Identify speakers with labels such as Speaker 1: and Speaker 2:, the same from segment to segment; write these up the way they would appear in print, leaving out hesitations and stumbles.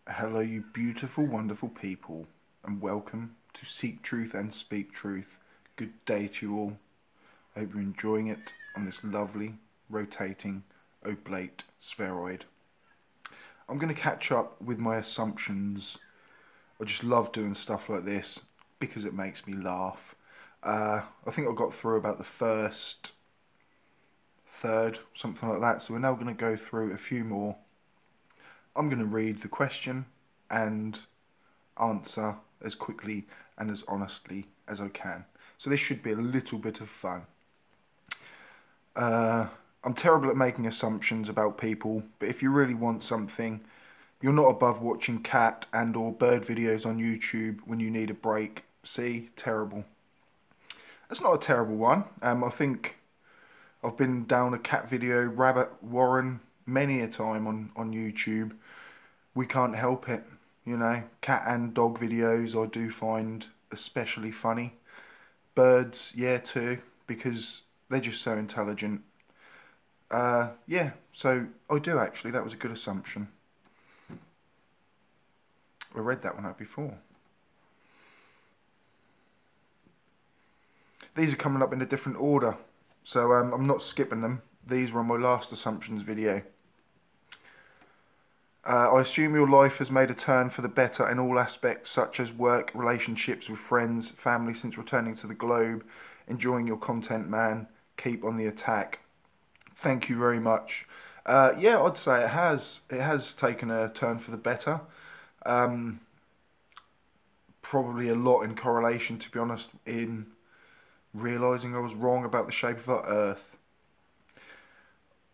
Speaker 1: Hello, you beautiful, wonderful people, and welcome to Seek Truth and Speak Truth. Good day to you all. I hope you're enjoying it on this lovely, rotating, oblate spheroid. I'm going to catch up with my assumptions. I just love doing stuff like this because it makes me laugh. I think I got through about the first third, something like that, so we're now going to go through a few more. I'm going to read the question and answer as quickly and as honestly as I can. So this should be a little bit of fun. I'm terrible at making assumptions about people, but if you really want something, you're not above watching cat and or bird videos on YouTube when you need a break. See? Terrible. That's not a terrible one. I think I've been down a cat video rabbit warren many a time on YouTube. We can't help it, you know. Cat and dog videos I do find especially funny. Birds, yeah, too, because they're just so intelligent. Yeah, so I do actually. That was a good assumption. I read that one out before. These are coming up in a different order, so I'm not skipping them. These were on my last assumptions video. I assume your life has made a turn for the better in all aspects, such as work, relationships with friends, family, since returning to the globe. Enjoying your content, man. Keep on the attack. Thank you very much. Yeah, I'd say it has. It has taken a turn for the better. Probably a lot in correlation, to be honest, in realising I was wrong about the shape of our Earth.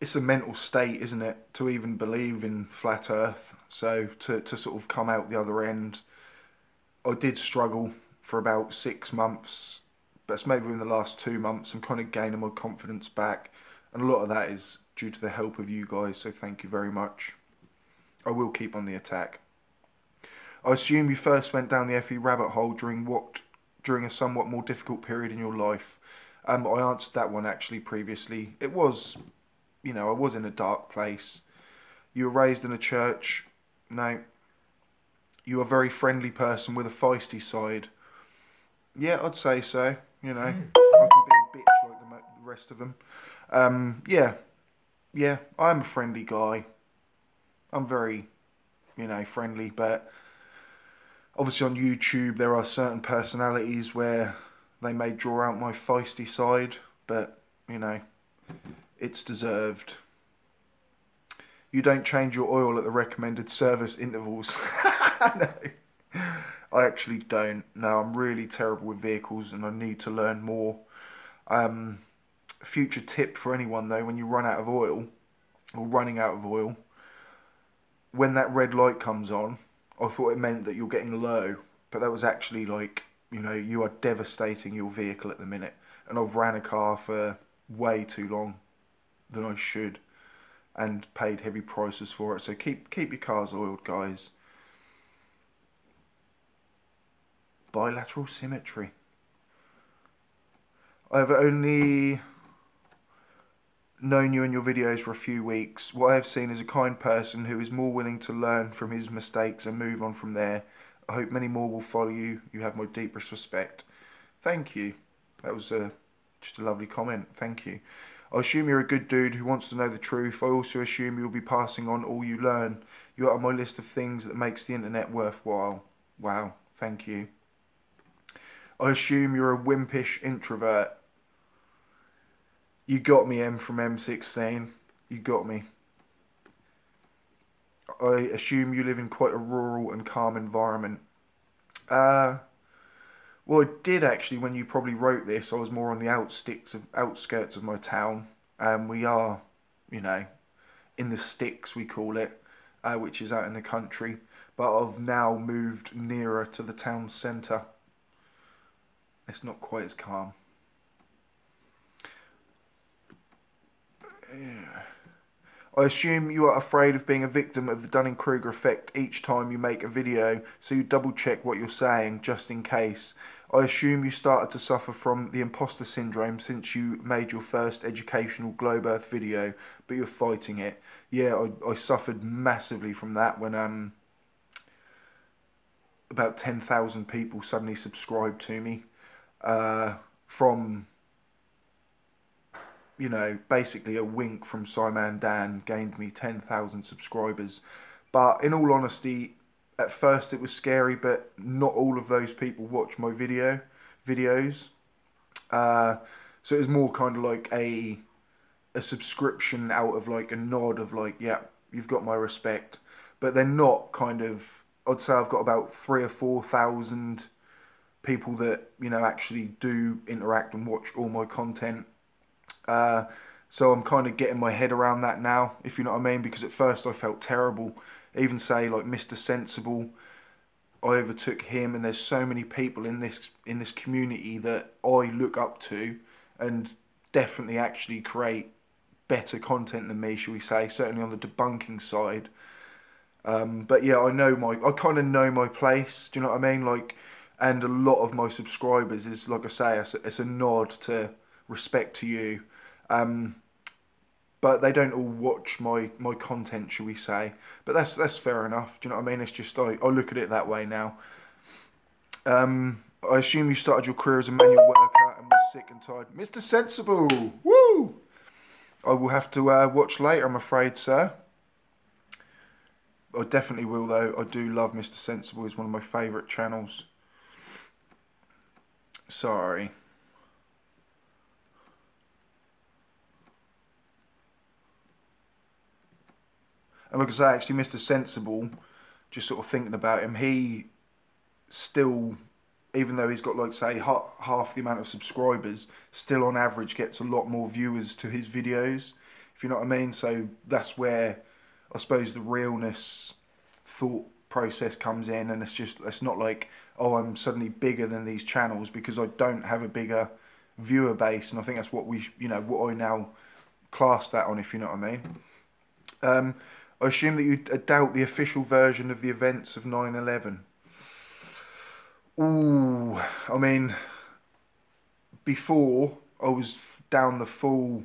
Speaker 1: It's a mental state, isn't it, to even believe in flat Earth. So to sort of come out the other end, I did struggle for about 6 months. But maybe in the last 2 months I'm kind of gaining my confidence back. And a lot of that is due to the help of you guys, so thank you very much. I will keep on the attack. I assume you first went down the FE rabbit hole during a somewhat more difficult period in your life. I answered that one actually previously. It was, you know, I was in a dark place. You were raised in a church. No. You are a very friendly person with a feisty side. Yeah, I'd say so. You know, I can be a bitch like the rest of them. Yeah, I'm a friendly guy. I'm very, you know, friendly, but obviously on YouTube there are certain personalities where they may draw out my feisty side, but, you know, it's deserved. You don't change your oil at the recommended service intervals. No, I actually don't. No, I'm really terrible with vehicles and I need to learn more. Future tip for anyone though, when you run out of oil, or running out of oil, when that red light comes on, I thought it meant that you're getting low, but that was actually like, you know, you are devastating your vehicle at the minute. And I've ran a car for way too long than I should and paid heavy prices for it. So keep your cars oiled, guys. Bilateral symmetry. I've only known you and your videos for a few weeks. What I have seen is a kind person who is more willing to learn from his mistakes and move on from there. I hope many more will follow you. You have my deepest respect. Thank you. That was just a lovely comment. Thank you. I assume you're a good dude who wants to know the truth. I also assume you'll be passing on all you learn. You are on my list of things that makes the internet worthwhile. Wow. Thank you. I assume you're a wimpish introvert. You got me, M from M16. You got me. I assume you live in quite a rural and calm environment. Well, I did actually. When you probably wrote this, I was more on the outskirts of my town. We are, you know, in the sticks we call it, which is out in the country. But I've now moved nearer to the town centre. It's not quite as calm. Yeah. I assume you are afraid of being a victim of the Dunning-Kruger effect each time you make a video, so you double check what you're saying just in case. I assume you started to suffer from the imposter syndrome since you made your first educational Globe Earth video, but you're fighting it. Yeah, I suffered massively from that when about 10,000 people suddenly subscribed to me from, you know, basically a wink from Simon Dan gained me 10,000 subscribers. But in all honesty, at first it was scary, but not all of those people watch my videos. So it was more kind of like a subscription out of like a nod of like, yeah, you've got my respect. But they're not kind of, I'd say I've got about 3,000 or 4,000 people that, you know, actually do interact and watch all my content. So I'm kind of getting my head around that now, if you know what I mean, because at first I felt terrible. Even say like Mr. Sensible, I overtook him, and there's so many people in this community that I look up to and definitely actually create better content than me, shall we say, certainly on the debunking side. But yeah, I kind of know my place, do you know what I mean? Like, and a lot of my subscribers is, like I say, it's a nod to respect to you. But they don't all watch my content, shall we say. But that's fair enough, do you know what I mean? It's just, I look at it that way now. I assume you started your career as a manual worker and was sick and tired. Mr. Sensible, woo! I will have to watch later, I'm afraid, sir. I definitely will, though. I do love Mr. Sensible. He's one of my favourite channels. Sorry. And like I say, actually, Mr. Sensible, just sort of thinking about him, he still, even though he's got, like, say, half the amount of subscribers, still on average gets a lot more viewers to his videos, if you know what I mean. So that's where, I suppose, the realness thought process comes in, and it's not like, oh, I'm suddenly bigger than these channels because I don't have a bigger viewer base. And I think that's what what I now class that on, if you know what I mean. I assume that you doubt the official version of the events of 9/11. Ooh, I mean, before I was down the full,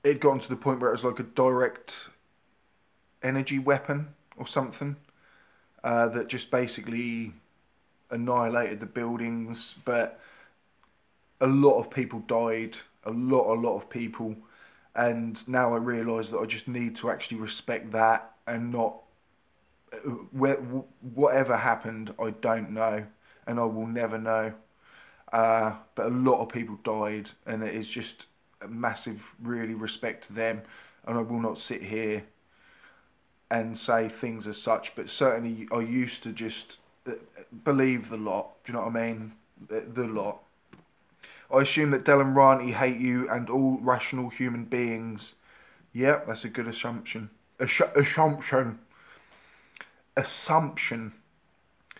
Speaker 1: it got to the point where it was like a direct energy weapon or something that just basically annihilated the buildings. But a lot of people died, a lot of people. And now I realise that I just need to actually respect that and not, whatever happened, I don't know, and I will never know. But a lot of people died, and it is just a massive, really, respect to them. And I will not sit here and say things as such, but certainly I used to just believe the lot. Do you know what I mean? The lot. I assume that Del and Ranty hate you and all rational human beings. Yep, that's a good assumption. Assumption.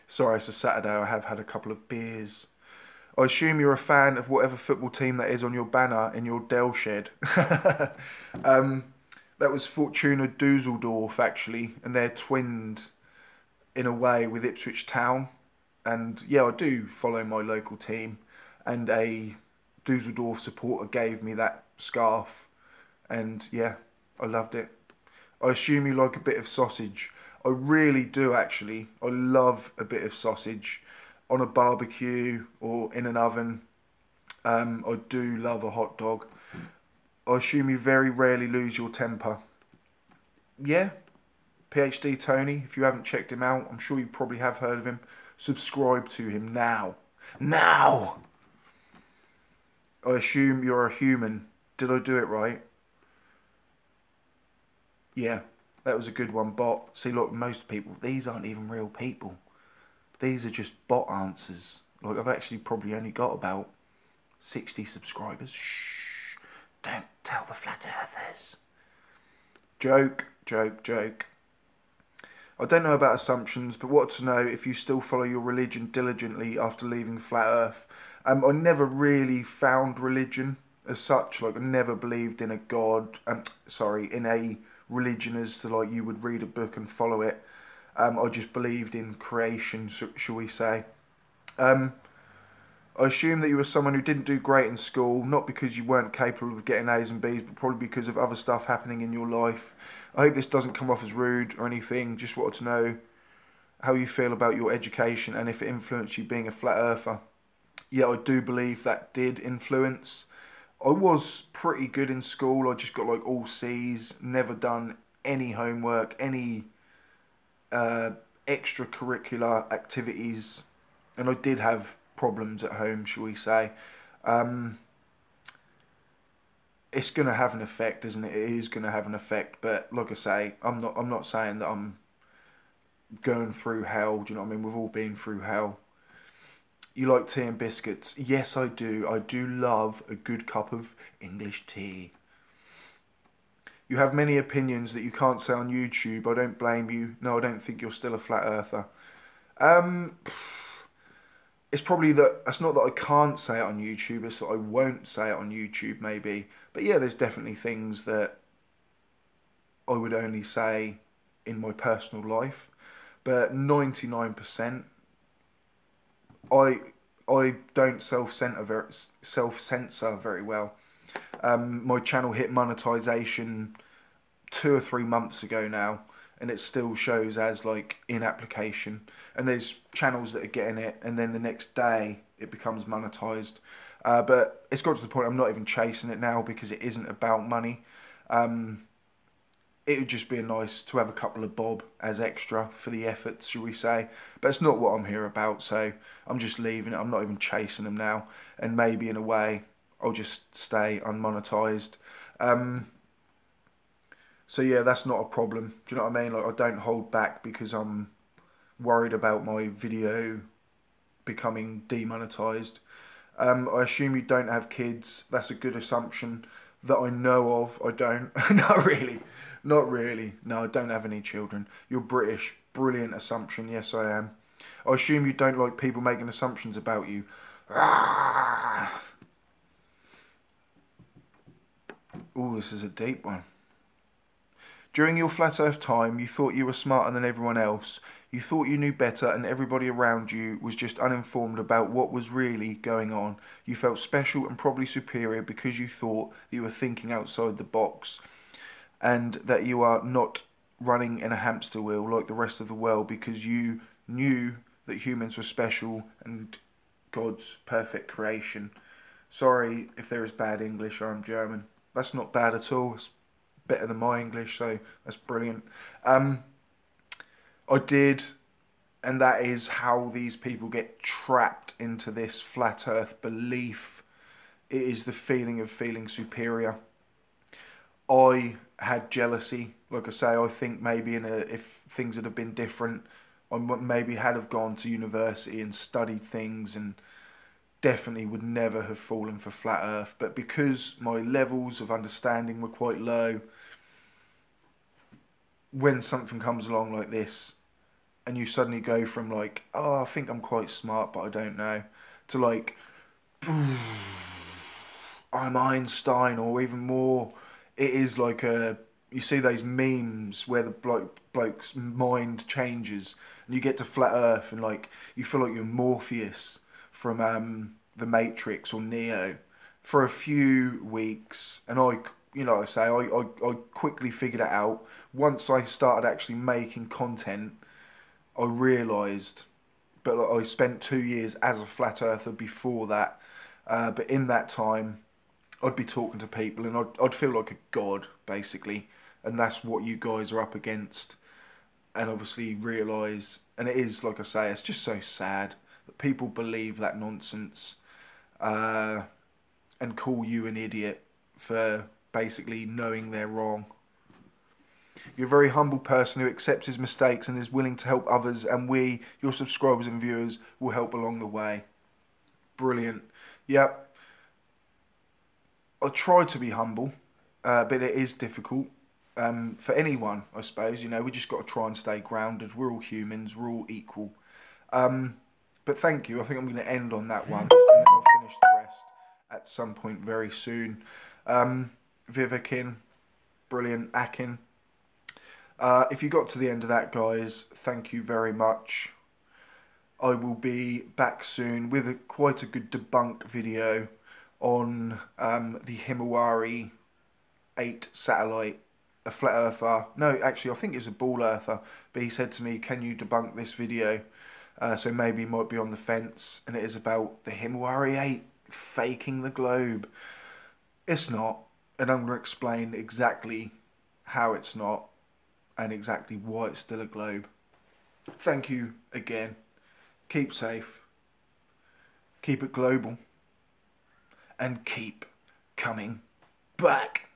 Speaker 1: Sorry, it's a Saturday. I have had a couple of beers. I assume you're a fan of whatever football team that is on your banner in your Dell shed. That was Fortuna Dusseldorf, actually, and they're twinned in a way with Ipswich Town. And yeah, I do follow my local team, and a Dusseldorf supporter gave me that scarf, and yeah, I loved it. I assume you like a bit of sausage. I really do, actually. I love a bit of sausage on a barbecue or in an oven. I do love a hot dog. I assume you very rarely lose your temper. Yeah, PhD Tony, if you haven't checked him out, I'm sure you probably have heard of him. Subscribe to him now. Now! I assume you're a human. Did I do it right? Yeah, that was a good one, bot. See, look, most people, these aren't even real people. These are just bot answers. Like, I've actually probably only got about 60 subscribers. Shh, don't tell the flat earthers. Joke, joke, joke. I don't know about assumptions, but want to know if you still follow your religion diligently after leaving Flat Earth. I never really found religion as such. Like, I never believed in a god. In a religion as to like you would read a book and follow it. I just believed in creation, shall we say. I assume that you were someone who didn't do great in school, not because you weren't capable of getting A's and B's, but probably because of other stuff happening in your life. I hope this doesn't come off as rude or anything. Just wanted to know how you feel about your education and if it influenced you being a flat earther. Yeah, I do believe that did influence. I was pretty good in school. I just got like all C's, never done any homework, any extracurricular activities, and I did have problems at home, shall we say. It's going to have an effect, isn't it? It is going to have an effect, but like I say, I'm not saying that I'm going through hell. Do you know what I mean? We've all been through hell. You like tea and biscuits? Yes, I do. I do love a good cup of English tea. You have many opinions that you can't say on YouTube. I don't blame you. No, I don't think you're still a flat earther. It's probably that, it's not that I can't say it on YouTube, it's that I won't say it on YouTube maybe. But yeah, there's definitely things that I would only say in my personal life. But 99%, I don't self-censor very well. My channel hit monetisation 2 or 3 months ago now, and it still shows as like in application. And there's channels that are getting it, and then the next day it becomes monetized. But it's got to the point I'm not even chasing it now because it isn't about money. It would just be nice to have a couple of bob as extra for the efforts, shall we say. But it's not what I'm here about, so I'm just leaving it. I'm not even chasing them now. And maybe in a way, I'll just stay unmonetized. So yeah, that's not a problem. Do you know what I mean? Like, I don't hold back because I'm worried about my video becoming demonetized. I assume you don't have kids. That's a good assumption that I know of. I don't. Not really. Not really. No, I don't have any children. You're British. Brilliant assumption. Yes, I am. I assume you don't like people making assumptions about you. Ah. Oh, this is a deep one. During your flat earth time, you thought you were smarter than everyone else. You thought you knew better and everybody around you was just uninformed about what was really going on. You felt special and probably superior because you thought that you were thinking outside the box and that you are not running in a hamster wheel like the rest of the world because you knew that humans were special and God's perfect creation. Sorry if there is bad English, I'm German. That's not bad at all. It's better than my English, so that's brilliant. I did, and that is how these people get trapped into this flat earth belief. It is the feeling of feeling superior. I had jealousy. Like I say, I think maybe if things had been different, I maybe had have gone to university and studied things and definitely would never have fallen for flat earth. But because my levels of understanding were quite low, when something comes along like this and you suddenly go from like, oh, I think I'm quite smart but I don't know, to like, I'm Einstein, or even more. It is like you see those memes where the bloke's mind changes and you get to flat earth and like you feel like you're Morpheus from the Matrix or Neo for a few weeks. And I quickly figured it out. Once I started actually making content, I realised, but I spent 2 years as a flat earther before that. But in that time, I'd be talking to people and I'd feel like a god, basically. And that's what you guys are up against. And obviously realise, and it is, like I say, it's just so sad that people believe that nonsense and call you an idiot for basically knowing they're wrong. You're a very humble person who accepts his mistakes and is willing to help others, and we, your subscribers and viewers, will help along the way. Brilliant. Yep. I try to be humble, but it is difficult for anyone, I suppose. You know, we just got to try and stay grounded. We're all humans. We're all equal. But thank you. I think I'm going to end on that one, and then I'll finish the rest at some point very soon. Vivikin, brilliant. Akin. If you got to the end of that, guys, thank you very much. I will be back soon with quite a good debunk video on the Himawari 8 satellite a flat earther. No, actually, I think it was a ball earther. But he said to me, "Can you debunk this video?" So maybe he might be on the fence, and it is about the Himawari-8 faking the globe. It's not, and I'm going to explain exactly how it's not, and exactly why it's still a globe. Thank you again. Keep safe. Keep it global. And keep coming back.